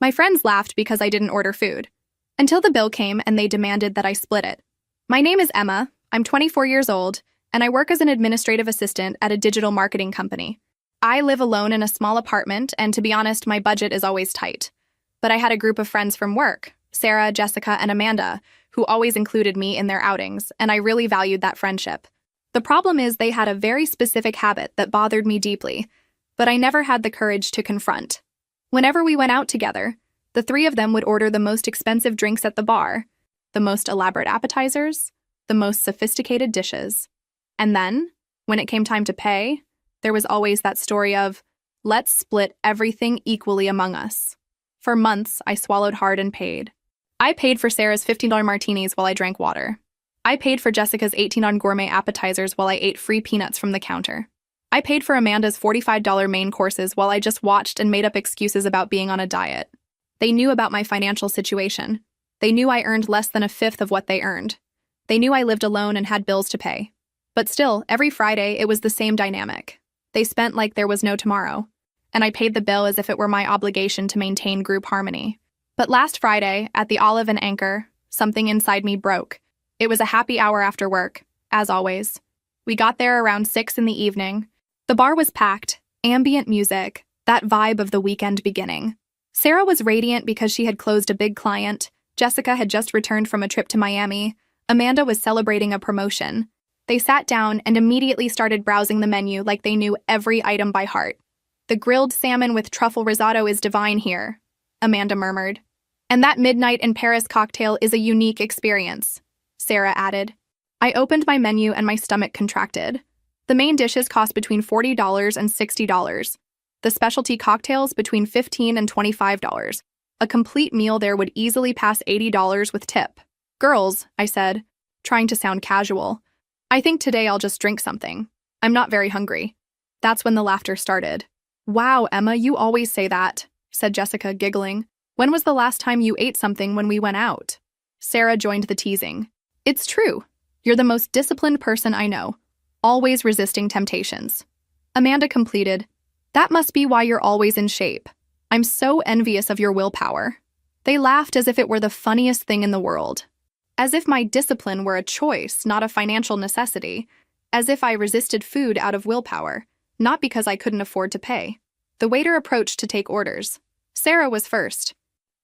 My friends laughed because I didn't order food. Until the bill came and they demanded that I split it. My name is Emma, I'm 24 years old, and I work as an administrative assistant at a digital marketing company. I live alone in a small apartment, and to be honest, my budget is always tight. But I had a group of friends from work, Sarah, Jessica, and Amanda, who always included me in their outings, and I really valued that friendship. The problem is they had a very specific habit that bothered me deeply, but I never had the courage to confront. Whenever we went out together, the three of them would order the most expensive drinks at the bar, the most elaborate appetizers, the most sophisticated dishes. And then, when it came time to pay, there was always that story of, let's split everything equally among us. For months, I swallowed hard and paid. I paid for Sarah's $15 martinis while I drank water. I paid for Jessica's $18 gourmet appetizers while I ate free peanuts from the counter. I paid for Amanda's $45 main courses while I just watched and made up excuses about being on a diet. They knew about my financial situation. They knew I earned less than a fifth of what they earned. They knew I lived alone and had bills to pay. But still, every Friday, it was the same dynamic. They spent like there was no tomorrow, and I paid the bill as if it were my obligation to maintain group harmony. But last Friday, at the Olive and Anchor, something inside me broke. It was a happy hour after work, as always. We got there around 6 in the evening. The bar was packed, ambient music, that vibe of the weekend beginning. Sarah was radiant because she had closed a big client. Jessica had just returned from a trip to Miami. Amanda was celebrating a promotion. They sat down and immediately started browsing the menu like they knew every item by heart. "The grilled salmon with truffle risotto is divine here," Amanda murmured. "And that midnight in Paris cocktail is a unique experience," Sarah added. I opened my menu and my stomach contracted. The main dishes cost between $40 and $60. The specialty cocktails between $15 and $25. A complete meal there would easily pass $80 with tip. "Girls," I said, trying to sound casual, "I think today I'll just drink something. I'm not very hungry." That's when the laughter started. "Wow, Emma, you always say that," said Jessica, giggling. "When was the last time you ate something when we went out?" Sarah joined the teasing. "It's true. You're the most disciplined person I know, always resisting temptations." Amanda completed, "That must be why you're always in shape. I'm so envious of your willpower." They laughed as if it were the funniest thing in the world. As if my discipline were a choice, not a financial necessity. As if I resisted food out of willpower, not because I couldn't afford to pay. The waiter approached to take orders. Sarah was first.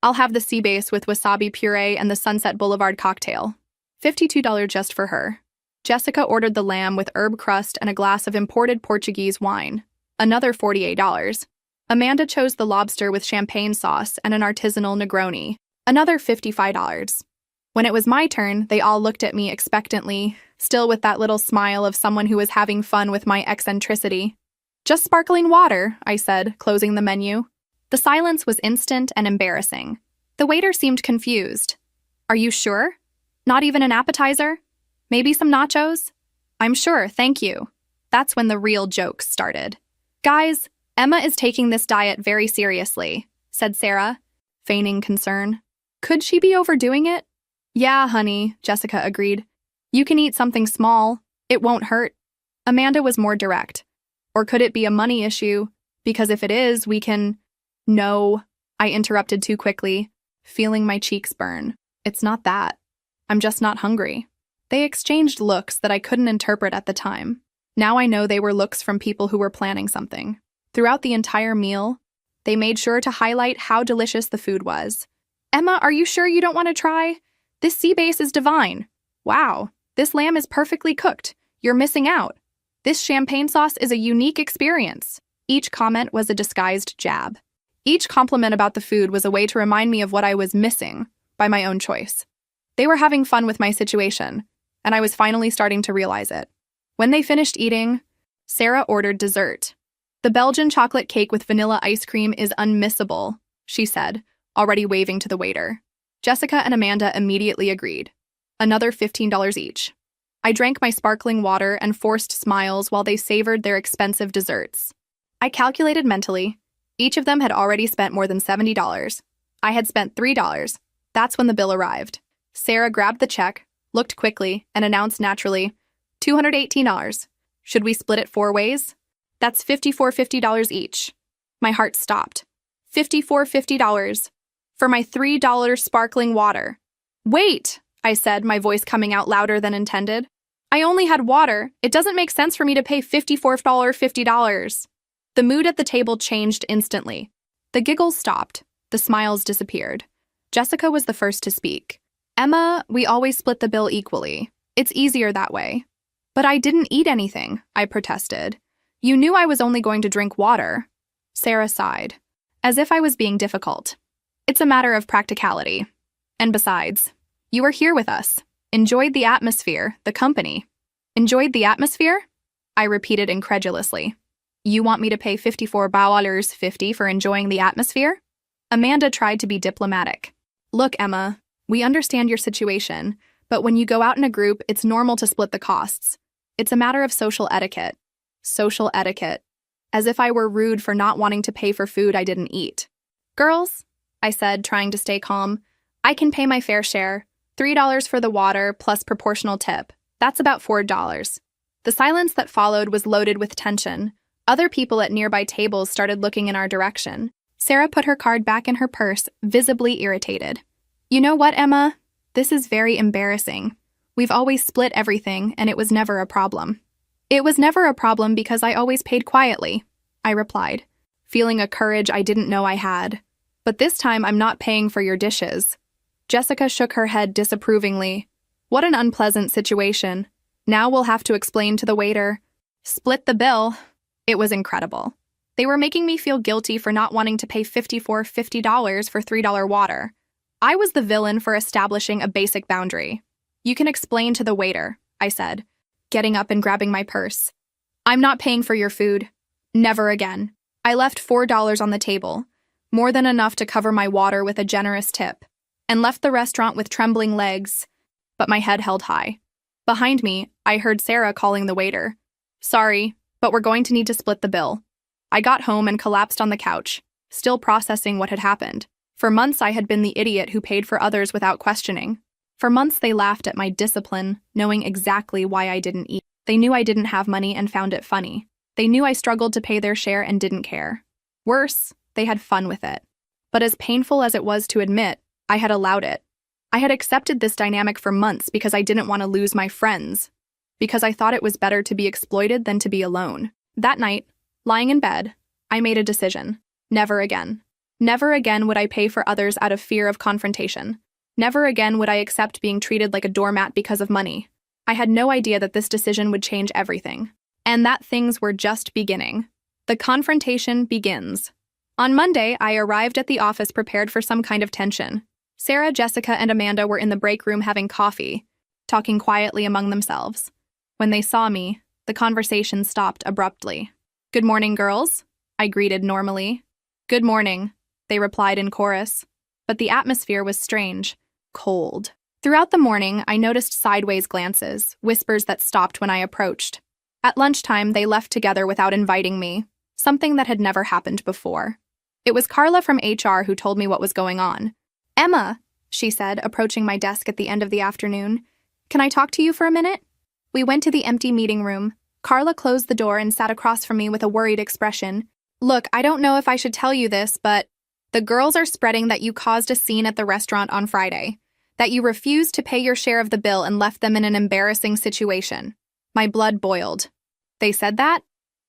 "I'll have the sea bass with wasabi puree and the Sunset Boulevard cocktail." $52 just for her. Jessica ordered the lamb with herb crust and a glass of imported Portuguese wine. Another $48. Amanda chose the lobster with champagne sauce and an artisanal Negroni. Another $55. When it was my turn, they all looked at me expectantly, still with that little smile of someone who was having fun with my eccentricity. "Just sparkling water," I said, closing the menu. The silence was instant and embarrassing. The waiter seemed confused. "Are you sure? Not even an appetizer? Maybe some nachos?" "I'm sure, thank you." That's when the real jokes started. "Guys, Emma is taking this diet very seriously," said Sarah, feigning concern. "Could she be overdoing it?" "Yeah, honey," Jessica agreed. "You can eat something small. It won't hurt." Amanda was more direct. "Or could it be a money issue? Because if it is, we can—" "No," I interrupted too quickly, feeling my cheeks burn. "It's not that. I'm just not hungry." They exchanged looks that I couldn't interpret at the time. Now I know they were looks from people who were planning something. Throughout the entire meal, they made sure to highlight how delicious the food was. "Emma, are you sure you don't want to try? This sea bass is divine. Wow, this lamb is perfectly cooked. You're missing out. This champagne sauce is a unique experience." Each comment was a disguised jab. Each compliment about the food was a way to remind me of what I was missing by my own choice. They were having fun with my situation, and I was finally starting to realize it. When they finished eating, Sarah ordered dessert. "The Belgian chocolate cake with vanilla ice cream is unmissable," she said, already waving to the waiter. Jessica and Amanda immediately agreed. Another $15 each. I drank my sparkling water and forced smiles while they savored their expensive desserts. I calculated mentally. Each of them had already spent more than $70. I had spent $3. That's when the bill arrived. Sarah grabbed the check, looked quickly, and announced naturally, $218. Should we split it 4 ways? That's $54.50 each. My heart stopped. $54.50. For my $3 sparkling water. Wait, I said, my voice coming out louder than intended. I only had water. It doesn't make sense for me to pay $50. The mood at the table changed instantly. The giggles stopped. The smiles disappeared. Jessica was the first to speak. Emma, we always split the bill equally. It's easier that way. But I didn't eat anything, I protested. You knew I was only going to drink water. Sarah sighed, as if I was being difficult. It's a matter of practicality. And besides, you were here with us. Enjoyed the atmosphere, the company. Enjoyed the atmosphere? I repeated incredulously. You want me to pay $54.50 for enjoying the atmosphere? Amanda tried to be diplomatic. Look, Emma, we understand your situation, but when you go out in a group, it's normal to split the costs. It's a matter of social etiquette. Social etiquette. As if I were rude for not wanting to pay for food I didn't eat. Girls, I said, trying to stay calm, I can pay my fair share. $3 for the water plus proportional tip. That's about $4. The silence that followed was loaded with tension. Other people at nearby tables started looking in our direction. Sarah put her card back in her purse, visibly irritated. You know what, Emma? This is very embarrassing. We've always split everything, and it was never a problem. It was never a problem because I always paid quietly, I replied, feeling a courage I didn't know I had. But this time I'm not paying for your dishes. Jessica shook her head disapprovingly. What an unpleasant situation. Now we'll have to explain to the waiter. Split the bill. It was incredible. They were making me feel guilty for not wanting to pay $50 for $3 water. I was the villain for establishing a basic boundary. You can explain to the waiter, I said, getting up and grabbing my purse. I'm not paying for your food. Never again. I left $4 on the table, more than enough to cover my water with a generous tip, and left the restaurant with trembling legs, but my head held high. Behind me, I heard Sarah calling the waiter. Sorry, but we're going to need to split the bill. I got home and collapsed on the couch, still processing what had happened. For months I had been the idiot who paid for others without questioning. For months they laughed at my discipline, knowing exactly why I didn't eat. They knew I didn't have money and found it funny. They knew I struggled to pay their share and didn't care. Worse, they had fun with it. But as painful as it was to admit, I had allowed it. I had accepted this dynamic for months because I didn't want to lose my friends, because I thought it was better to be exploited than to be alone. That night, lying in bed, I made a decision. Never again. Never again would I pay for others out of fear of confrontation. Never again would I accept being treated like a doormat because of money. I had no idea that this decision would change everything, and that things were just beginning. The confrontation begins. On Monday, I arrived at the office prepared for some kind of tension. Sarah, Jessica, and Amanda were in the break room having coffee, talking quietly among themselves. When they saw me, the conversation stopped abruptly. Good morning, girls, I greeted normally. Good morning, they replied in chorus. But the atmosphere was strange, cold. Throughout the morning, I noticed sideways glances, whispers that stopped when I approached. At lunchtime, they left together without inviting me, something that had never happened before. It was Carla from HR who told me what was going on. Emma, she said, approaching my desk at the end of the afternoon. Can I talk to you for a minute? We went to the empty meeting room. Carla closed the door and sat across from me with a worried expression. Look, I don't know if I should tell you this, but the girls are spreading that you caused a scene at the restaurant on Friday, that you refused to pay your share of the bill and left them in an embarrassing situation. My blood boiled. They said that?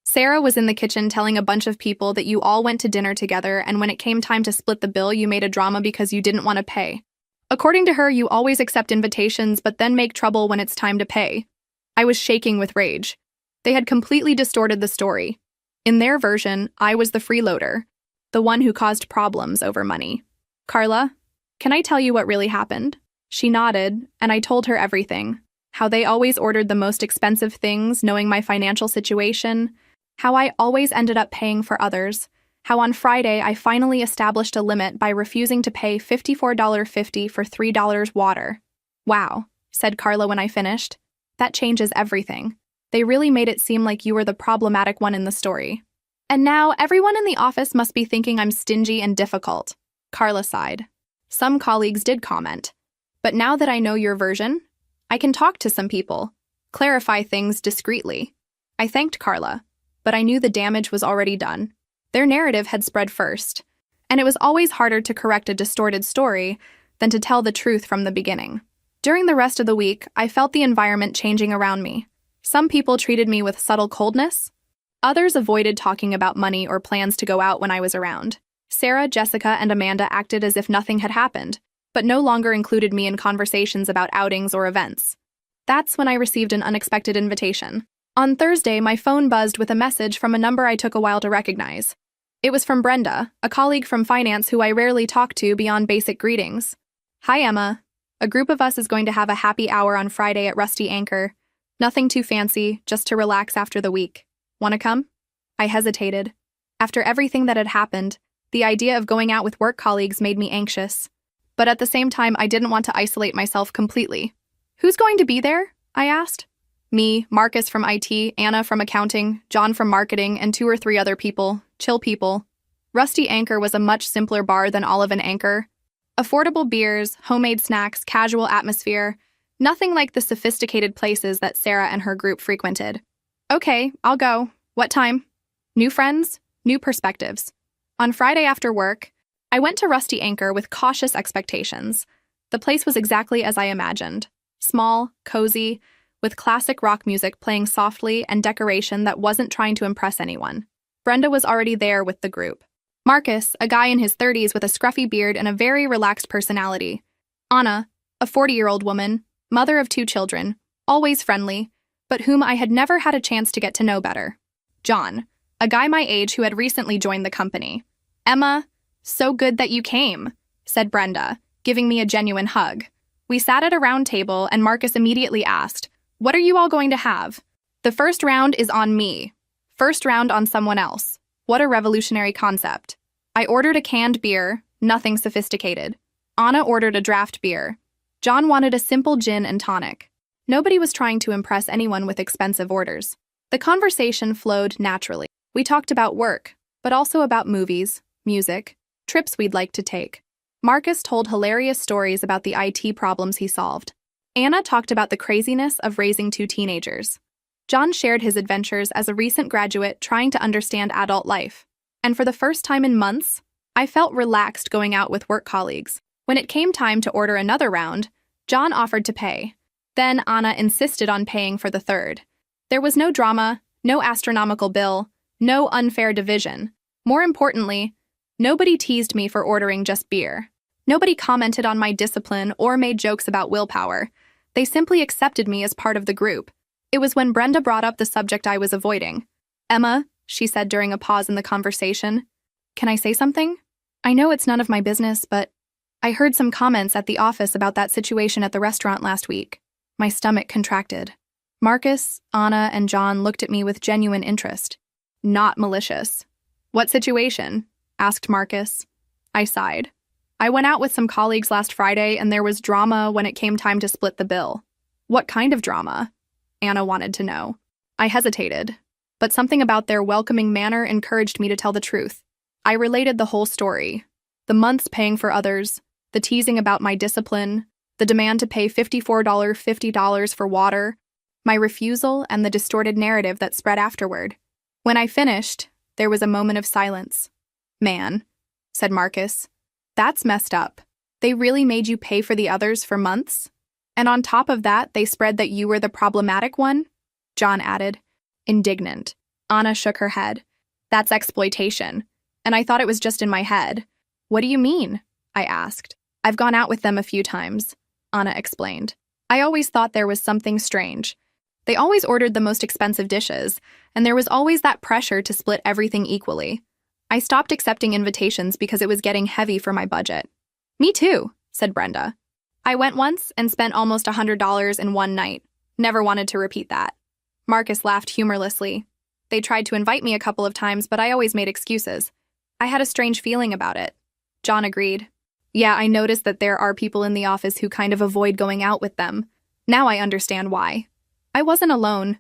Sarah was in the kitchen telling a bunch of people that you all went to dinner together, and when it came time to split the bill, you made a drama because you didn't want to pay. According to her, you always accept invitations but then make trouble when it's time to pay. I was shaking with rage. They had completely distorted the story. In their version, I was the freeloader, the one who caused problems over money. Carla, can I tell you what really happened? She nodded, and I told her everything. How they always ordered the most expensive things, knowing my financial situation. How I always ended up paying for others. How on Friday I finally established a limit by refusing to pay $54.50 for $3 water. Wow, said Carla when I finished. That changes everything. They really made it seem like you were the problematic one in the story. And now everyone in the office must be thinking I'm stingy and difficult. Carla sighed. Some colleagues did comment. But now that I know your version, I can talk to some people, clarify things discreetly. I thanked Carla, but I knew the damage was already done. Their narrative had spread first, And it was always harder to correct a distorted story than to tell the truth from the beginning. During the rest of the week, I felt the environment changing around me. Some people treated me with subtle coldness. Others avoided talking about money or plans to go out when I was around. Sarah, Jessica, and Amanda acted as if nothing had happened, but no longer included me in conversations about outings or events. That's when I received an unexpected invitation. On Thursday, my phone buzzed with a message from a number I took a while to recognize. It was from Brenda, a colleague from finance who I rarely talk to beyond basic greetings. "Hi, Emma. A group of us is going to have a happy hour on Friday at Rusty Anchor. Nothing too fancy, just to relax after the week. Want to come?" I hesitated. After everything that had happened, the idea of going out with work colleagues made me anxious. But at the same time, I didn't want to isolate myself completely. "Who's going to be there?" I asked. "Me, Marcus from IT, Anna from accounting, John from marketing, and 2 or 3 other people, chill people." Rusty Anchor was a much simpler bar than Olive and Anchor. Affordable beers, homemade snacks, casual atmosphere, nothing like the sophisticated places that Sarah and her group frequented. "Okay, I'll go. What time?" New friends, new perspectives. On Friday after work, I went to Rusty Anchor with cautious expectations. The place was exactly as I imagined. Small, cozy, with classic rock music playing softly and decoration that wasn't trying to impress anyone. Brenda was already there with the group. Marcus, a guy in his 30s with a scruffy beard and a very relaxed personality. Anna, a 40-year-old woman, mother of 2 children, always friendly, but whom I had never had a chance to get to know better. John, a guy my age who had recently joined the company. "Emma, so good that you came," said Brenda, giving me a genuine hug. We sat at a round table and Marcus immediately asked, "What are you all going to have?" "The first round is on me. First round on someone else." What a revolutionary concept. I ordered a canned beer, nothing sophisticated. Anna ordered a draft beer. John wanted a simple gin and tonic. Nobody was trying to impress anyone with expensive orders. The conversation flowed naturally. We talked about work, but also about movies, music, trips we'd like to take. Marcus told hilarious stories about the IT problems he solved. Anna talked about the craziness of raising 2 teenagers. John shared his adventures as a recent graduate trying to understand adult life. And for the first time in months, I felt relaxed going out with work colleagues. When it came time to order another round, John offered to pay. Then Anna insisted on paying for the third. There was no drama, no astronomical bill, no unfair division. More importantly, nobody teased me for ordering just beer. Nobody commented on my discipline or made jokes about willpower. They simply accepted me as part of the group. It was when Brenda brought up the subject I was avoiding. "Emma," she said during a pause in the conversation, "can I say something? I know it's none of my business, but I heard some comments at the office about that situation at the restaurant last week." My stomach contracted. Marcus, Anna, and John looked at me with genuine interest. Not malicious. "What situation?" asked Marcus. I sighed. "I went out with some colleagues last Friday and there was drama when it came time to split the bill." "What kind of drama?" Anna wanted to know. I hesitated, but something about their welcoming manner encouraged me to tell the truth. I related the whole story. The months paying for others, the teasing about my discipline, the demand to pay $50 for water, my refusal, and the distorted narrative that spread afterward. When I finished, there was a moment of silence. "Man," said Marcus, "that's messed up. They really made you pay for the others for months? And on top of that, they spread that you were the problematic one?" John added, indignant. Anna shook her head. "That's exploitation. And I thought it was just in my head." "What do you mean?" I asked. "I've gone out with them a few times," Anna explained. "I always thought there was something strange. They always ordered the most expensive dishes, and there was always that pressure to split everything equally. I stopped accepting invitations because it was getting heavy for my budget." "Me too," said Brenda. "I went once and spent almost $100 in one night. Never wanted to repeat that." Marcus laughed humorlessly. "They tried to invite me a couple of times, but I always made excuses. I had a strange feeling about it." John agreed. "Yeah, I noticed that there are people in the office who kind of avoid going out with them. Now I understand why." I wasn't alone.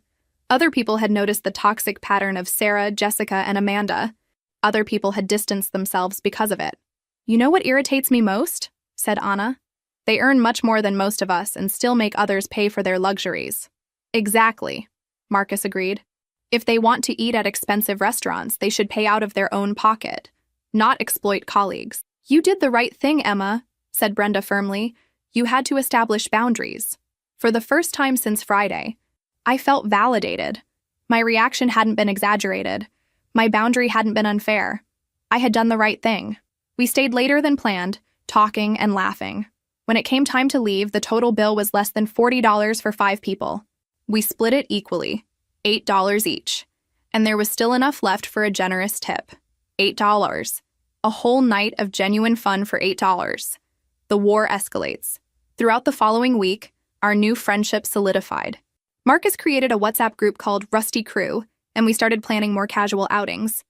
Other people had noticed the toxic pattern of Sarah, Jessica, and Amanda. Other people had distanced themselves because of it. "You know what irritates me most?" said Anna. "They earn much more than most of us and still make others pay for their luxuries." "Exactly," Marcus agreed. "If they want to eat at expensive restaurants, they should pay out of their own pocket. not exploit colleagues. You did the right thing, Emma, said Brenda firmly. You had to establish boundaries. For the first time since Friday, I felt validated. My reaction hadn't been exaggerated. My boundary hadn't been unfair. I had done the right thing. We stayed later than planned, talking and laughing. When it came time to leave, the total bill was less than $40 for 5 people. We split it equally, $8 each. And there was still enough left for a generous tip. $8. A whole night of genuine fun for $8. The war escalates. Throughout the following week, our new friendship solidified. Marcus created a WhatsApp group called Rusty Crew, and we started planning more casual outings.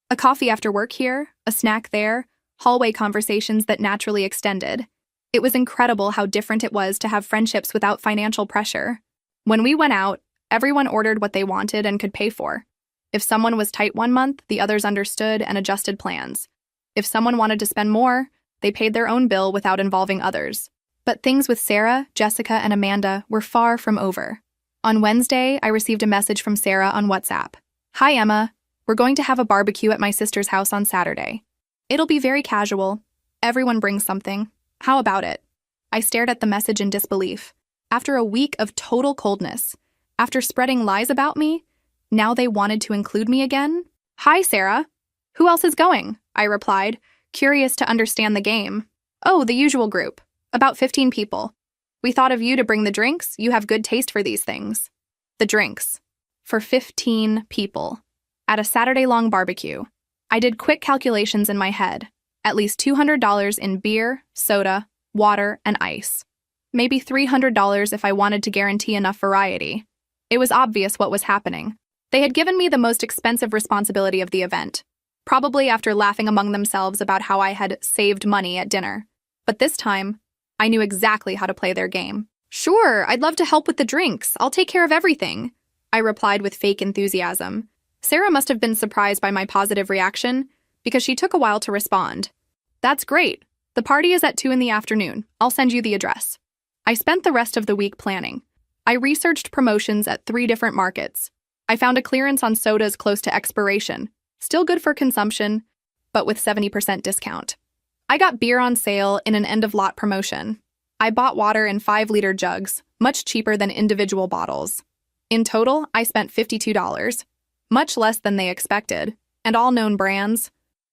A coffee after work here, a snack there, hallway conversations that naturally extended. It was incredible how different it was to have friendships without financial pressure. When we went out, everyone ordered what they wanted and could pay for. If someone was tight one month, the others understood and adjusted plans. If someone wanted to spend more, they paid their own bill without involving others. But things with Sarah, Jessica, and Amanda were far from over. On Wednesday, I received a message from Sarah on WhatsApp. Hi, Emma. We're going to have a barbecue at my sister's house on Saturday. It'll be very casual. Everyone brings something. How about it? I stared at the message in disbelief. After a week of total coldness, after spreading lies about me, now they wanted to include me again? Hi, Sarah. Who else is going? I replied, curious to understand the game. Oh, the usual group. About 15 people. We thought of you to bring the drinks. You have good taste for these things. The drinks. For 15 people. At a Saturday-long barbecue. I did quick calculations in my head. At least $200 in beer, soda, water, and ice. Maybe $300 if I wanted to guarantee enough variety. It was obvious what was happening. They had given me the most expensive responsibility of the event, probably after laughing among themselves about how I had saved money at dinner. But this time, I knew exactly how to play their game. Sure, I'd love to help with the drinks. I'll take care of everything, I replied with fake enthusiasm. Sarah must have been surprised by my positive reaction, because she took a while to respond. That's great. The party is at 2 in the afternoon. I'll send you the address. I spent the rest of the week planning. I researched promotions at 3 different markets. I found a clearance on sodas close to expiration, still good for consumption, but with 70% discount. I got beer on sale in an end-of-lot promotion. I bought water in 5-liter jugs, much cheaper than individual bottles. In total, I spent $52, much less than they expected, and all known brands.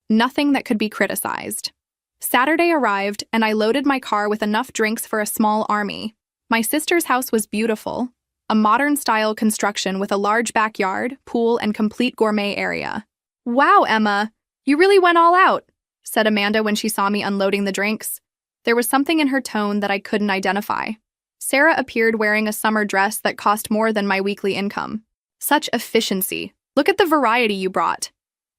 Nothing that could be criticized. Saturday arrived, and I loaded my car with enough drinks for a small army. My sister's house was beautiful, a modern-style construction with a large backyard, pool, and complete gourmet area. Wow, Emma, you really went all out, said Amanda when she saw me unloading the drinks. There was something in her tone that I couldn't identify. Sarah appeared wearing a summer dress that cost more than my weekly income. Such efficiency. Look at the variety you brought.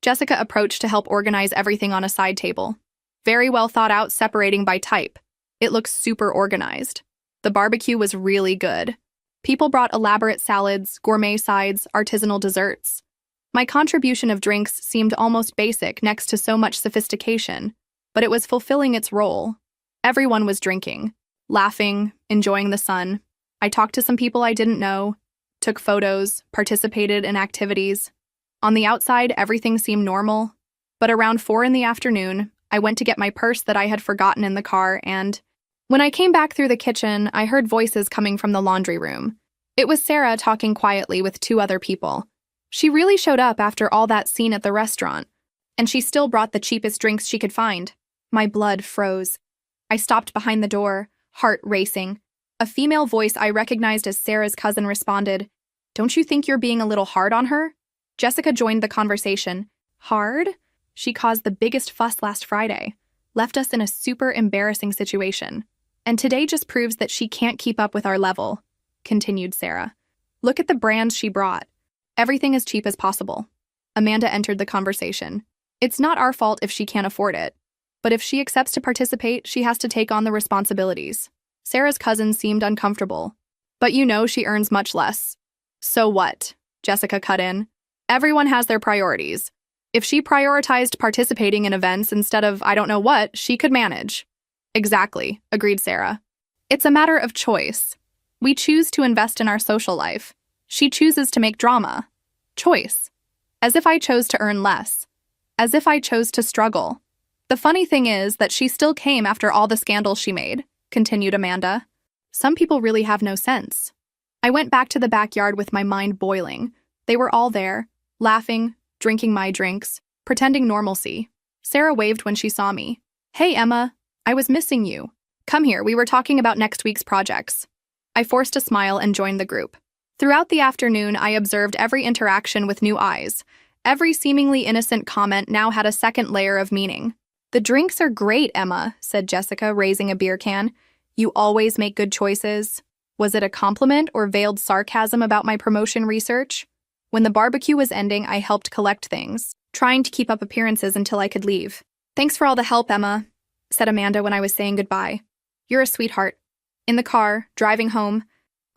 Jessica approached to help organize everything on a side table. Very well thought out, separating by type. It looks super organized. The barbecue was really good. People brought elaborate salads, gourmet sides, artisanal desserts. My contribution of drinks seemed almost basic next to so much sophistication, but it was fulfilling its role. Everyone was drinking, laughing, enjoying the sun. I talked to some people I didn't know, took photos, participated in activities. On the outside, everything seemed normal, but around 4 in the afternoon, I went to get my purse that I had forgotten in the car, and when I came back through the kitchen, I heard voices coming from the laundry room. It was Sarah talking quietly with 2 other people. She really showed up after all that scene at the restaurant, and she still brought the cheapest drinks she could find. My blood froze. I stopped behind the door, heart racing. A female voice I recognized as Sarah's cousin responded, "Don't you think you're being a little hard on her?" Jessica joined the conversation. Hard? She caused the biggest fuss last Friday, left us in a super embarrassing situation. And today just proves that she can't keep up with our level, continued Sarah. Look at the brands she brought. Everything as cheap as possible. Amanda entered the conversation. It's not our fault if she can't afford it. But if she accepts to participate, she has to take on the responsibilities. Sarah's cousin seemed uncomfortable. But you know she earns much less. So what? Jessica cut in. Everyone has their priorities. If she prioritized participating in events instead of I don't know what, she could manage. Exactly, agreed Sarah. It's a matter of choice. We choose to invest in our social life. She chooses to make drama. Choice. As if I chose to earn less. As if I chose to struggle. The funny thing is that she still came after all the scandals she made, continued Amanda. Some people really have no sense. I went back to the backyard with my mind boiling. They were all there, laughing, drinking my drinks, pretending normalcy. Sarah waved when she saw me. Hey, Emma, I was missing you. Come here, we were talking about next week's projects. I forced a smile and joined the group. Throughout the afternoon, I observed every interaction with new eyes. Every seemingly innocent comment now had a second layer of meaning. The drinks are great, Emma, said Jessica, raising a beer can. You always make good choices. Was it a compliment or veiled sarcasm about my promotion research? When the barbecue was ending, I helped collect things, trying to keep up appearances until I could leave. Thanks for all the help, Emma, said Amanda when I was saying goodbye. You're a sweetheart. In the car, driving home,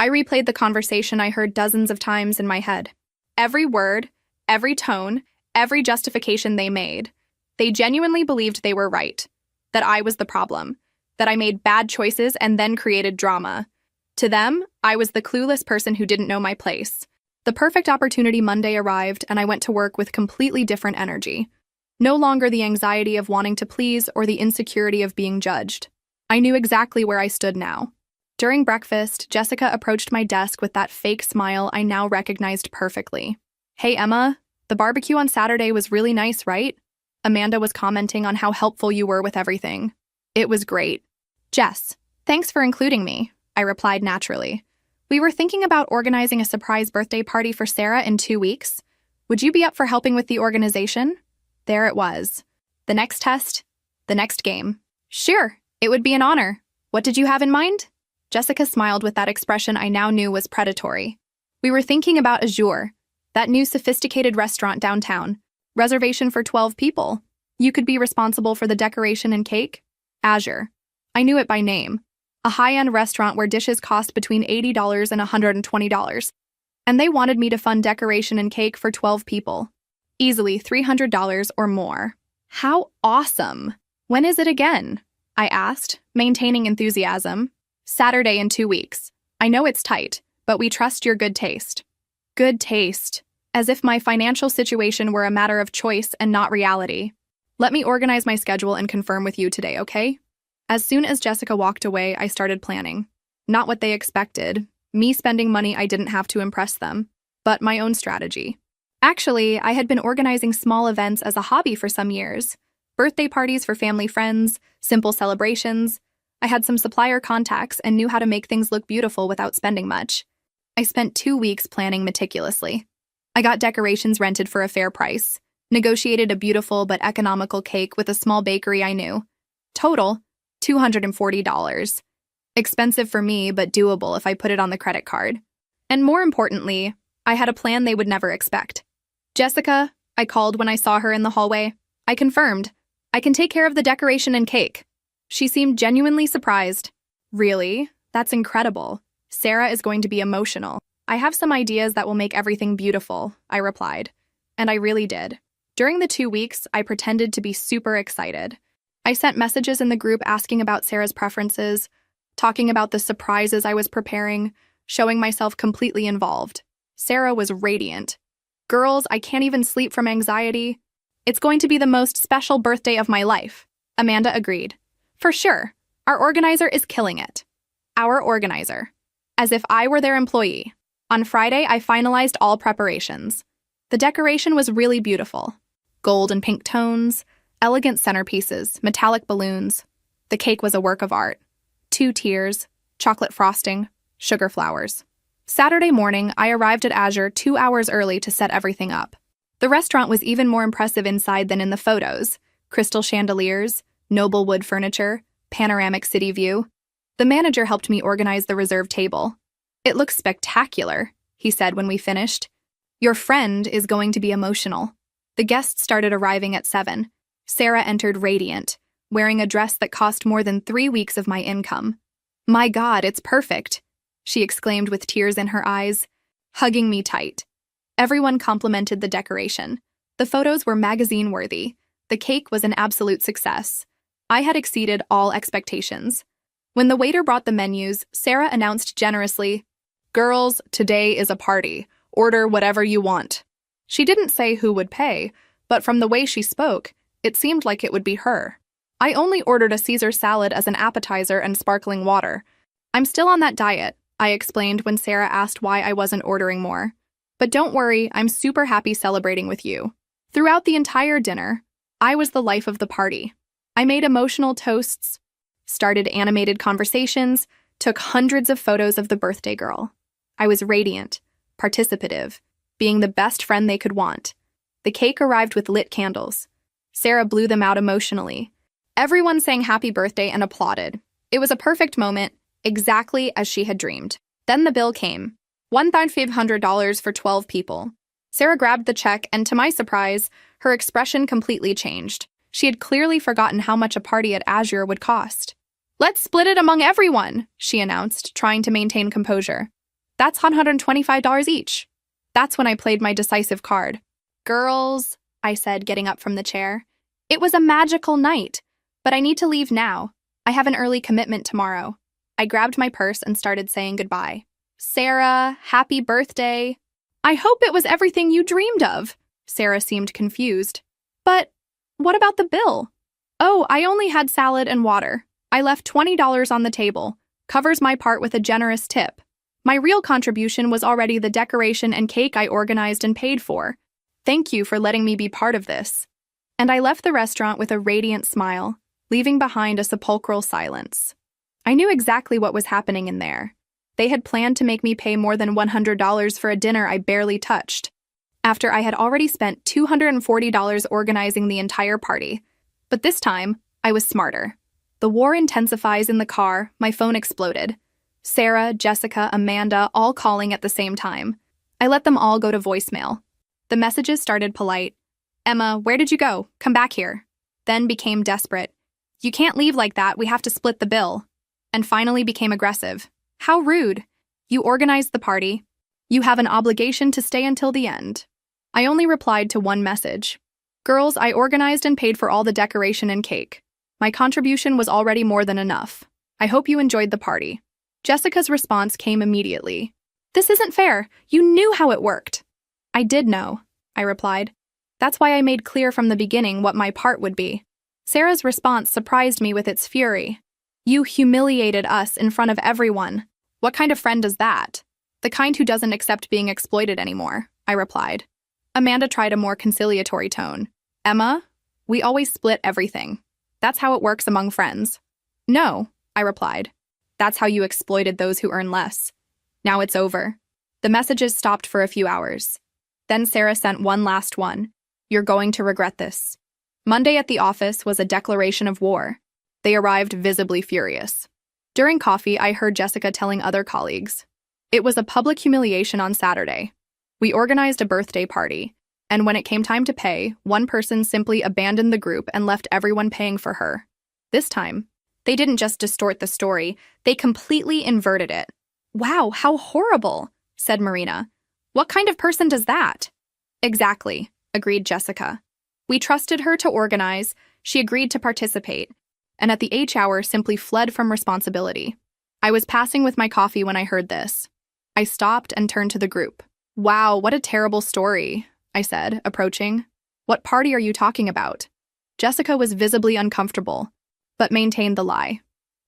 I replayed the conversation I heard dozens of times in my head. Every word, every tone, every justification they made. They genuinely believed they were right, that I was the problem, that I made bad choices and then created drama. To them, I was the clueless person who didn't know my place. The perfect opportunity Monday arrived, and I went to work with completely different energy. No longer the anxiety of wanting to please or the insecurity of being judged. I knew exactly where I stood now. During breakfast, Jessica approached my desk with that fake smile I now recognized perfectly. Hey, Emma, the barbecue on Saturday was really nice, right? Amanda was commenting on how helpful you were with everything. It was great. Jess, thanks for including me, I replied naturally. We were thinking about organizing a surprise birthday party for Sarah in 2 weeks. Would you be up for helping with the organization? There it was. The next test, the next game. Sure, it would be an honor. What did you have in mind? Jessica smiled with that expression I now knew was predatory. We were thinking about Azure, that new sophisticated restaurant downtown. Reservation for 12 people. You could be responsible for the decoration and cake? Azure. I knew it by name. A high-end restaurant where dishes cost between $80 and $120. And they wanted me to fund decoration and cake for 12 people. Easily $300 or more. How awesome! When is it again? I asked, maintaining enthusiasm. Saturday in 2 weeks. I know it's tight, but we trust your good taste. Good taste. As if my financial situation were a matter of choice and not reality. Let me organize my schedule and confirm with you today, okay? As soon as Jessica walked away, I started planning. Not what they expected, me spending money I didn't have to impress them, but my own strategy. Actually, I had been organizing small events as a hobby for some years. Birthday parties for family friends, simple celebrations. I had some supplier contacts and knew how to make things look beautiful without spending much. I spent 2 weeks planning meticulously. I got decorations rented for a fair price, negotiated a beautiful but economical cake with a small bakery I knew. Total, $240. Expensive for me, but doable if I put it on the credit card. And more importantly, I had a plan they would never expect. Jessica, I called when I saw her in the hallway. I confirmed. I can take care of the decoration and cake. She seemed genuinely surprised. Really? That's incredible. Sarah is going to be emotional. I have some ideas that will make everything beautiful, I replied. And I really did. During the 2 weeks, I pretended to be super excited. I sent messages in the group asking about Sarah's preferences, talking about the surprises I was preparing, showing myself completely involved. Sarah was radiant. Girls, I can't even sleep from anxiety. It's going to be the most special birthday of my life. Amanda agreed. For sure. Our organizer is killing it. Our organizer. As if I were their employee. On Friday, I finalized all preparations. The decoration was really beautiful. Gold and pink tones, elegant centerpieces, metallic balloons. The cake was a work of art. 2 tiers, chocolate frosting, sugar flowers. Saturday morning, I arrived at Azure 2 hours early to set everything up. The restaurant was even more impressive inside than in the photos. Crystal chandeliers, noble wood furniture, panoramic city view. The manager helped me organize the reserved table. It looks spectacular, he said when we finished. Your friend is going to be emotional. The guests started arriving at 7. Sarah entered radiant, wearing a dress that cost more than 3 weeks of my income. My God, it's perfect, she exclaimed with tears in her eyes, hugging me tight. Everyone complimented the decoration. The photos were magazine-worthy. The cake was an absolute success. I had exceeded all expectations. When the waiter brought the menus, Sarah announced generously, "Girls, today is a party. Order whatever you want." She didn't say who would pay, but from the way she spoke, it seemed like it would be her. I only ordered a Caesar salad as an appetizer and sparkling water. I'm still on that diet, I explained when Sarah asked why I wasn't ordering more. But don't worry, I'm super happy celebrating with you. Throughout the entire dinner, I was the life of the party. I made emotional toasts, started animated conversations, took hundreds of photos of the birthday girl. I was radiant, participative, being the best friend they could want. The cake arrived with lit candles. Sarah blew them out emotionally. Everyone sang happy birthday and applauded. It was a perfect moment, exactly as she had dreamed. Then the bill came. $1,500 for 12 people. Sarah grabbed the check, and to my surprise, her expression completely changed. She had clearly forgotten how much a party at Azure would cost. "Let's split it among everyone," she announced, trying to maintain composure. "That's $125 each." That's when I played my decisive card. "Girls," I said, getting up from the chair. "It was a magical night, but I need to leave now. I have an early commitment tomorrow." I grabbed my purse and started saying goodbye. "Sarah, happy birthday." "I hope it was everything you dreamed of." Sarah seemed confused. "But what about the bill?" "Oh, I only had salad and water. I left $20 on the table. Covers my part with a generous tip. My real contribution was already the decoration and cake I organized and paid for. Thank you for letting me be part of this." And I left the restaurant with a radiant smile, leaving behind a sepulchral silence. I knew exactly what was happening in there. They had planned to make me pay more than $100 for a dinner I barely touched, after I had already spent $240 organizing the entire party. But this time, I was smarter. The war intensifies in the car, my phone exploded. Sarah, Jessica, Amanda, all calling at the same time. I let them all go to voicemail. The messages started polite. "Emma, where did you go? Come back here." Then became desperate. "You can't leave like that, we have to split the bill." And finally became aggressive. "How rude. You organized the party. You have an obligation to stay until the end." I only replied to one message. "Girls, I organized and paid for all the decoration and cake. My contribution was already more than enough. I hope you enjoyed the party." Jessica's response came immediately. "This isn't fair. You knew how it worked." "I did know," I replied. "That's why I made clear from the beginning what my part would be." Sarah's response surprised me with its fury. "You humiliated us in front of everyone. What kind of friend is that?" "The kind who doesn't accept being exploited anymore," I replied. Amanda tried a more conciliatory tone. "Emma, we always split everything. That's how it works among friends." "No," I replied. "That's how you exploited those who earn less. Now it's over." The messages stopped for a few hours. Then Sarah sent one last one. "You're going to regret this." Monday at the office was a declaration of war. They arrived visibly furious. During coffee, I heard Jessica telling other colleagues. It was a public humiliation on Saturday. We organized a birthday party, and when it came time to pay, one person simply abandoned the group and left everyone paying for her. This time, they didn't just distort the story, they completely inverted it. "Wow, how horrible," said Marina. "What kind of person does that?" "Exactly," agreed Jessica. "We trusted her to organize, she agreed to participate, and at the H hour simply fled from responsibility." I was passing with my coffee when I heard this. I stopped and turned to the group. "Wow, what a terrible story," I said, approaching. "What party are you talking about?" Jessica was visibly uncomfortable, but maintained the lie.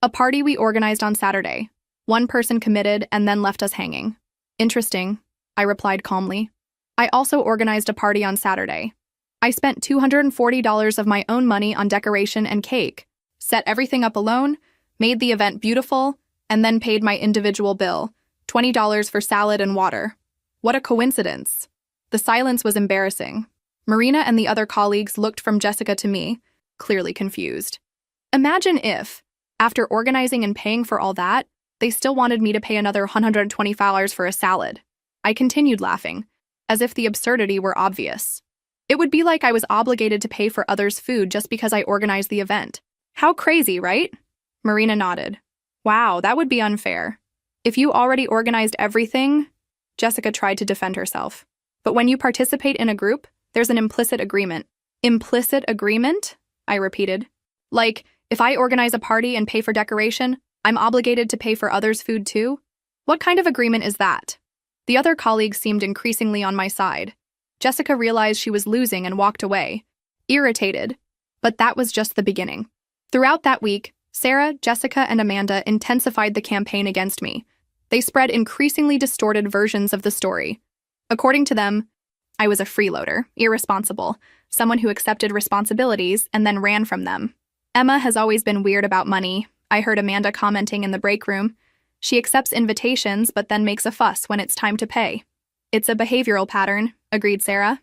"A party we organized on Saturday. One person committed and then left us hanging." "Interesting," I replied calmly. "I also organized a party on Saturday. I spent $240 of my own money on decoration and cake, set everything up alone, made the event beautiful, and then paid my individual bill, $20 for salad and water. What a coincidence." The silence was embarrassing. Marina and the other colleagues looked from Jessica to me, clearly confused. Imagine if, after organizing and paying for all that, they still wanted me to pay another $120 for a salad. I continued laughing, as if the absurdity were obvious. It would be like I was obligated to pay for others' food just because I organized the event. How crazy, right? Marina nodded. "Wow, that would be unfair. If you already organized everything..." Jessica tried to defend herself. "But when you participate in a group, there's an implicit agreement." "Implicit agreement?" I repeated. "Like, if I organize a party and pay for decoration, I'm obligated to pay for others' food too? What kind of agreement is that?" The other colleagues seemed increasingly on my side. Jessica realized she was losing and walked away, irritated. But that was just the beginning. Throughout that week, Sarah, Jessica, and Amanda intensified the campaign against me. They spread increasingly distorted versions of the story. According to them, I was a freeloader, irresponsible, someone who accepted responsibilities and then ran from them. Emma has always been weird about money. I heard Amanda commenting in the break room. She accepts invitations but then makes a fuss when it's time to pay. It's a behavioral pattern, agreed Sarah.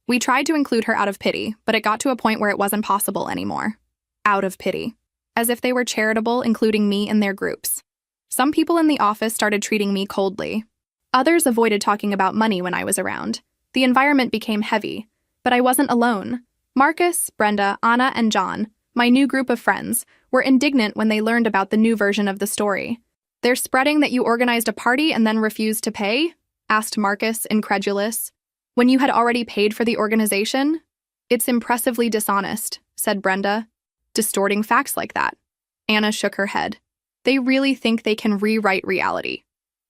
We tried to include her out of pity, but it got to a point where it wasn't possible anymore. Out of pity. As if they were charitable, including me in their groups. Some people in the office started treating me coldly. Others avoided talking about money when I was around. The environment became heavy, but I wasn't alone. Marcus, Brenda, Anna, and John, my new group of friends, were indignant when they learned about the new version of the story. "They're spreading that you organized a party and then refused to pay?" asked Marcus, incredulous. "When you had already paid for the organization?" "It's impressively dishonest," said Brenda, distorting facts like that. Anna shook her head. They really think they can rewrite reality.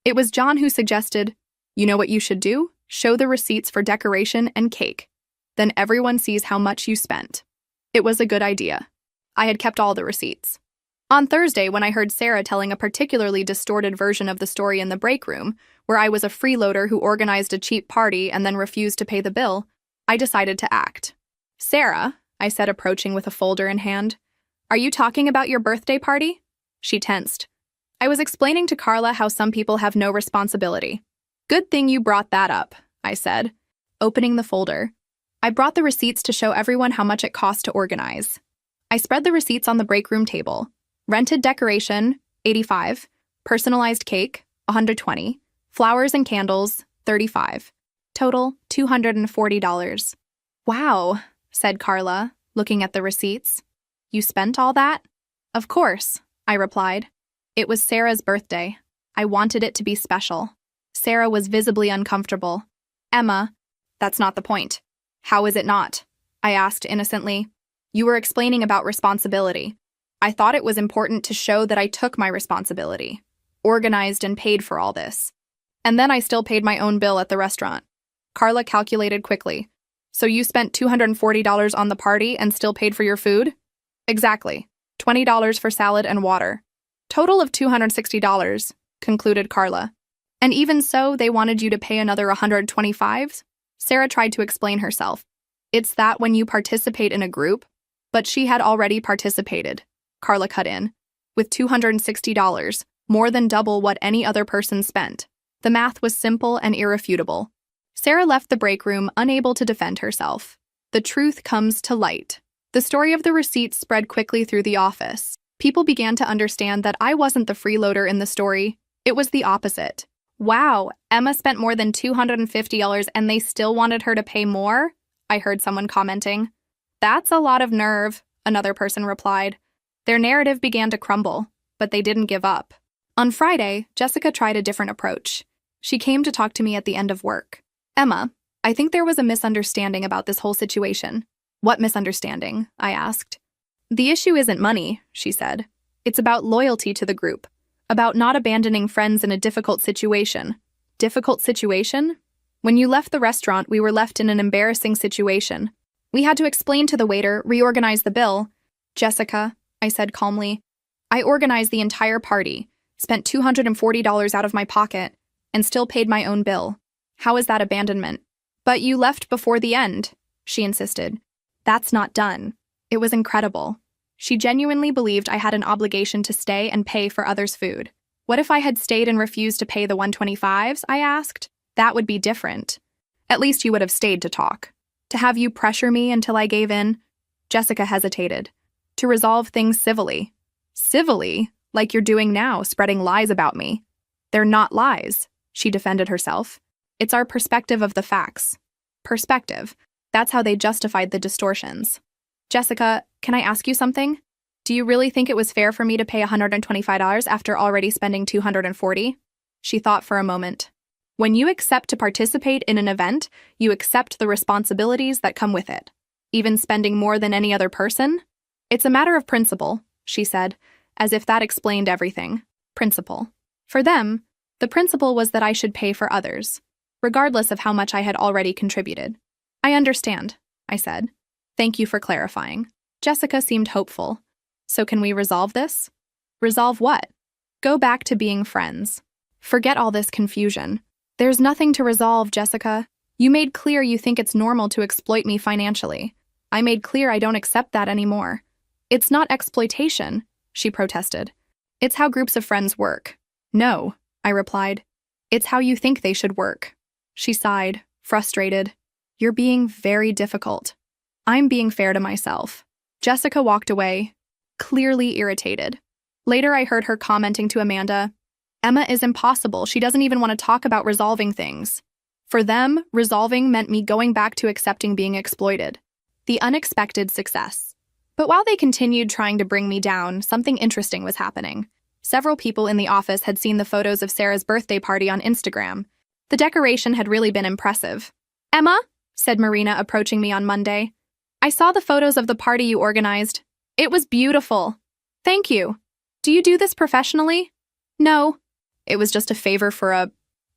It was John who suggested, "You know what you should do? Show the receipts for decoration and cake. Then everyone sees how much you spent." It was a good idea. I had kept all the receipts. On Thursday, when I heard Sarah telling a particularly distorted version of the story in the break room, where I was a freeloader who organized a cheap party and then refused to pay the bill, I decided to act. "Sarah," I said, approaching with a folder in hand, "are you talking about your birthday party?" She tensed. I was explaining to Carla how some people have no responsibility. "Good thing you brought that up," I said, opening the folder. I brought the receipts to show everyone how much it cost to organize. I spread the receipts on the break room table. Rented decoration, $85, personalized cake, $120, flowers and candles, $35. Total, $240. "Wow," said Carla, looking at the receipts. "You spent all that?" "Of course," I replied. It was Sarah's birthday. I wanted it to be special. Sarah was visibly uncomfortable. "Emma, that's not the point." "How is it not?" I asked innocently. "You were explaining about responsibility. I thought it was important to show that I took my responsibility, organized and paid for all this. And then I still paid my own bill at the restaurant." Carla calculated quickly. "So you spent $240 on the party and still paid for your food?" "Exactly. $20 for salad and water. Total of $260, concluded Carla. "And even so, they wanted you to pay another $125? Sarah tried to explain herself. "It's that when you participate in a group." But she had already participated, Carla cut in, with $260, more than double what any other person spent. The math was simple and irrefutable. Sarah left the break room unable to defend herself. The truth comes to light. The story of the receipts spread quickly through the office. People began to understand that I wasn't the freeloader in the story. It was the opposite. "Wow, Emma spent more than $250 and they still wanted her to pay more?" I heard someone commenting. "That's a lot of nerve," another person replied. Their narrative began to crumble, but they didn't give up. On Friday, Jessica tried a different approach. She came to talk to me at the end of work. "Emma, I think there was a misunderstanding about this whole situation." "What misunderstanding?" I asked. "The issue isn't money," she said. "It's about loyalty to the group, about not abandoning friends in a difficult situation." "Difficult situation?" "When you left the restaurant, we were left in an embarrassing situation. We had to explain to the waiter, reorganize the bill." "Jessica," I said calmly, "I organized the entire party, spent $240 out of my pocket, and still paid my own bill. How is that abandonment?" "But you left before the end," she insisted. "That's not done." It was incredible. She genuinely believed I had an obligation to stay and pay for others' food. "What if I had stayed and refused to pay the $125s?" I asked. "That would be different. At least you would have stayed to talk. To have you pressure me until I gave in?" Jessica hesitated. "To resolve things civilly." "Civilly? Like you're doing now, spreading lies about me." "They're not lies," she defended herself. "It's our perspective of the facts." Perspective. That's how they justified the distortions. "Jessica, can I ask you something? Do you really think it was fair for me to pay $125 after already spending $240? She thought for a moment. "When you accept to participate in an event, you accept the responsibilities that come with it. Even spending more than any other person? It's a matter of principle," she said, as if that explained everything. Principle. For them, the principle was that I should pay for others, regardless of how much I had already contributed. "I understand," I said. "Thank you for clarifying." Jessica seemed hopeful. So can we resolve this? Resolve what? Go back to being friends. Forget all this confusion. There's nothing to resolve, Jessica. You made clear you think it's normal to exploit me financially. I made clear I don't accept that anymore. It's not exploitation, she protested. It's how groups of friends work. No, I replied. It's how you think they should work. She sighed, frustrated. You're being very difficult. I'm being fair to myself. Jessica walked away, clearly irritated. Later, I heard her commenting to Amanda, Emma is impossible. She doesn't even want to talk about resolving things. For them, resolving meant me going back to accepting being exploited. The unexpected success. But while they continued trying to bring me down, something interesting was happening. Several people in the office had seen the photos of Sarah's birthday party on Instagram. The decoration had really been impressive. Emma, said Marina, approaching me on Monday, I saw the photos of the party you organized. It was beautiful. Thank you. Do you do this professionally? No. It was just a favor for a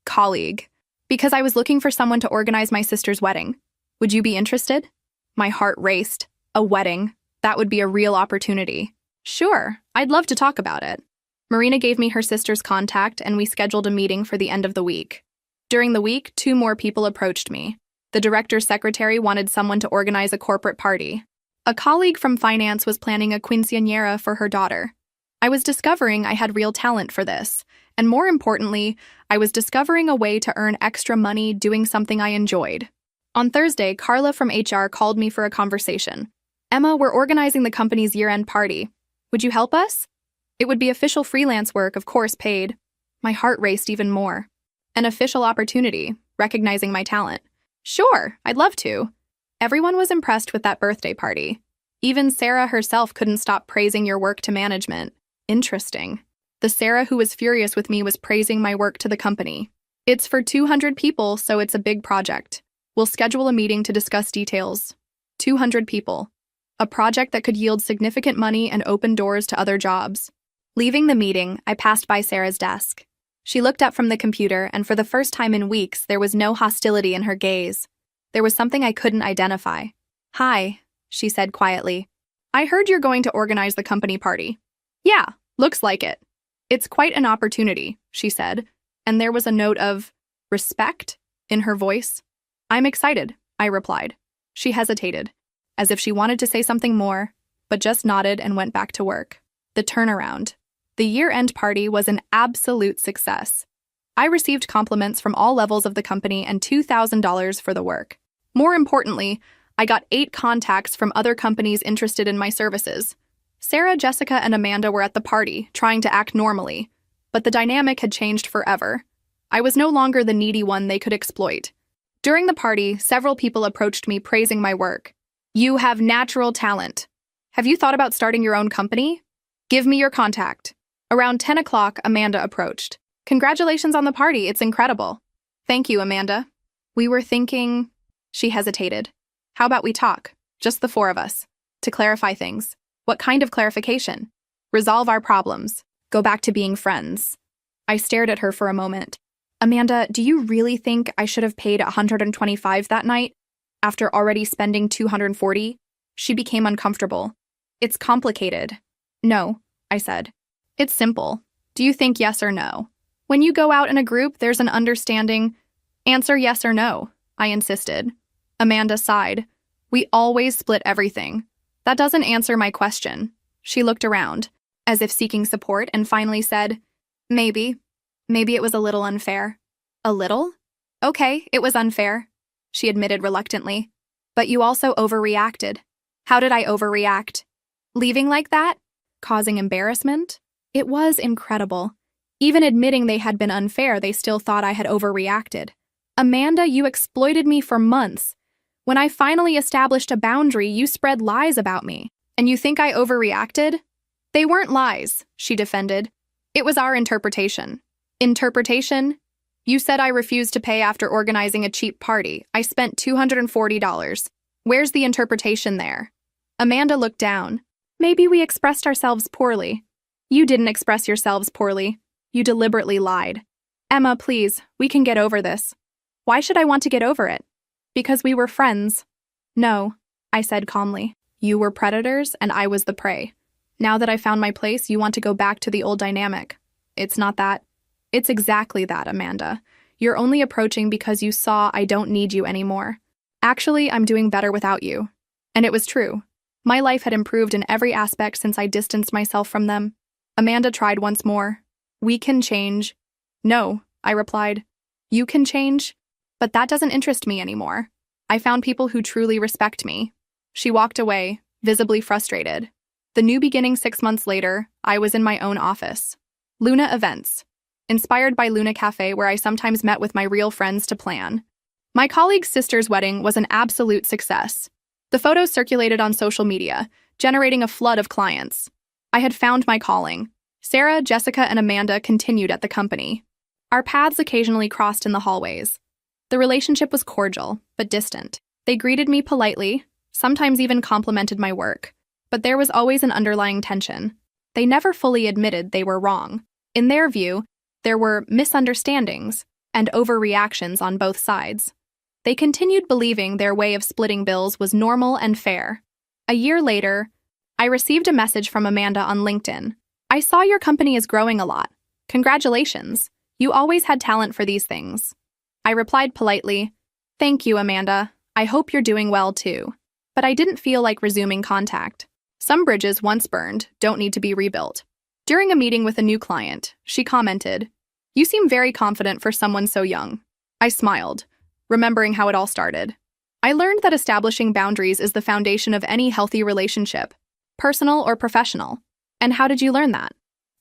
colleague. Because I was looking for someone to organize my sister's wedding. Would you be interested? My heart raced. A wedding. That would be a real opportunity. Sure, I'd love to talk about it. Marina gave me her sister's contact, and we scheduled a meeting for the end of the week. During the week, 2 more people approached me. The director's secretary wanted someone to organize a corporate party. A colleague from finance was planning a quinceañera for her daughter. I was discovering I had real talent for this, and more importantly, I was discovering a way to earn extra money doing something I enjoyed. On Thursday, Carla from HR called me for a conversation. Emma, we're organizing the company's year-end party. Would you help us? It would be official freelance work, of course paid. My heart raced even more. An official opportunity, recognizing my talent. Sure, I'd love to. Everyone was impressed with that birthday party. Even Sarah herself couldn't stop praising your work to management. Interesting. The Sarah who was furious with me was praising my work to the company. It's for 200 people, so it's a big project. We'll schedule a meeting to discuss details. 200 people. A project that could yield significant money and open doors to other jobs. Leaving the meeting, I passed by Sarah's desk. She looked up from the computer, and for the first time in weeks, there was no hostility in her gaze. There was something I couldn't identify. Hi, she said quietly. I heard you're going to organize the company party. Yeah, looks like it. It's quite an opportunity, she said, and there was a note of respect in her voice. I'm excited, I replied. She hesitated, as if she wanted to say something more, but just nodded and went back to work. The turnaround. The year-end party was an absolute success. I received compliments from all levels of the company and $2,000 for the work. More importantly, I got 8 contacts from other companies interested in my services. Sarah, Jessica, and Amanda were at the party, trying to act normally, but the dynamic had changed forever. I was no longer the needy one they could exploit. During the party, several people approached me praising my work. You have natural talent. Have you thought about starting your own company? Give me your contact. Around 10 o'clock, Amanda approached. Congratulations on the party, it's incredible. Thank you, Amanda. We were thinking... She hesitated. How about we talk, just the 4 of us, to clarify things. What kind of clarification? Resolve our problems. Go back to being friends. I stared at her for a moment. Amanda, do you really think I should have paid $125 that night? After already spending $240? She became uncomfortable. It's complicated. No, I said. It's simple. Do you think yes or no? When you go out in a group, there's an understanding. Answer yes or no, I insisted. Amanda sighed. We always split everything. That doesn't answer my question. She looked around, as if seeking support, and finally said, Maybe. Maybe it was a little unfair. A little? Okay, it was unfair, she admitted reluctantly. But you also overreacted. How did I overreact? Leaving like that? Causing embarrassment? It was incredible. Even admitting they had been unfair, they still thought I had overreacted. Amanda, you exploited me for months. When I finally established a boundary, you spread lies about me. And you think I overreacted? They weren't lies, she defended. It was our interpretation. Interpretation? You said I refused to pay after organizing a cheap party. I spent $240. Where's the interpretation there? Amanda looked down. Maybe we expressed ourselves poorly. You didn't express yourselves poorly. You deliberately lied. Emma, please, we can get over this. Why should I want to get over it? Because we were friends. No, I said calmly. You were predators and I was the prey. Now that I found my place, you want to go back to the old dynamic. It's not that. It's exactly that, Amanda. You're only approaching because you saw I don't need you anymore. Actually, I'm doing better without you. And it was true. My life had improved in every aspect since I distanced myself from them. Amanda tried once more. We can change. No, I replied. You can change? But that doesn't interest me anymore. I found people who truly respect me. She walked away, visibly frustrated. The new beginning 6 months later, I was in my own office. Luna Events. Inspired by Luna Cafe, where I sometimes met with my real friends to plan. My colleague's sister's wedding was an absolute success. The photos circulated on social media, generating a flood of clients. I had found my calling. Sarah, Jessica, and Amanda continued at the company. Our paths occasionally crossed in the hallways. The relationship was cordial, but distant. They greeted me politely, sometimes even complimented my work. But there was always an underlying tension. They never fully admitted they were wrong. In their view, there were misunderstandings and overreactions on both sides. They continued believing their way of splitting bills was normal and fair. A year later, I received a message from Amanda on LinkedIn. I saw your company is growing a lot. Congratulations. You always had talent for these things. I replied politely, Thank you, Amanda. I hope you're doing well too. But I didn't feel like resuming contact. Some bridges once burned don't need to be rebuilt. During a meeting with a new client, she commented, You seem very confident for someone so young. I smiled, remembering how it all started. I learned that establishing boundaries is the foundation of any healthy relationship, personal or professional. And how did you learn that?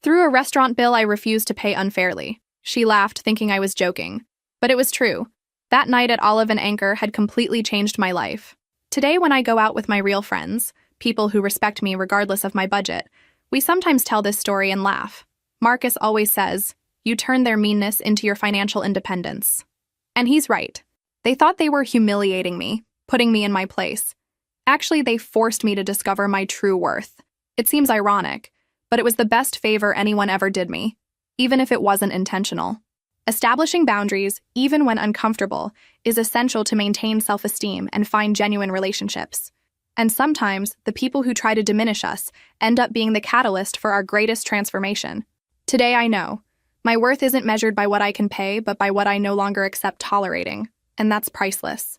Through a restaurant bill I refused to pay unfairly. She laughed, thinking I was joking. But it was true. That night at Olive and Anchor had completely changed my life. Today, when I go out with my real friends, people who respect me regardless of my budget, we sometimes tell this story and laugh. Marcus always says, You turn their meanness into your financial independence. And he's right. They thought they were humiliating me, putting me in my place. Actually, they forced me to discover my true worth. It seems ironic, but it was the best favor anyone ever did me, even if it wasn't intentional. Establishing boundaries, even when uncomfortable, is essential to maintain self-esteem and find genuine relationships. And sometimes, the people who try to diminish us end up being the catalyst for our greatest transformation. Today I know, my worth isn't measured by what I can pay, but by what I no longer accept tolerating, and that's priceless.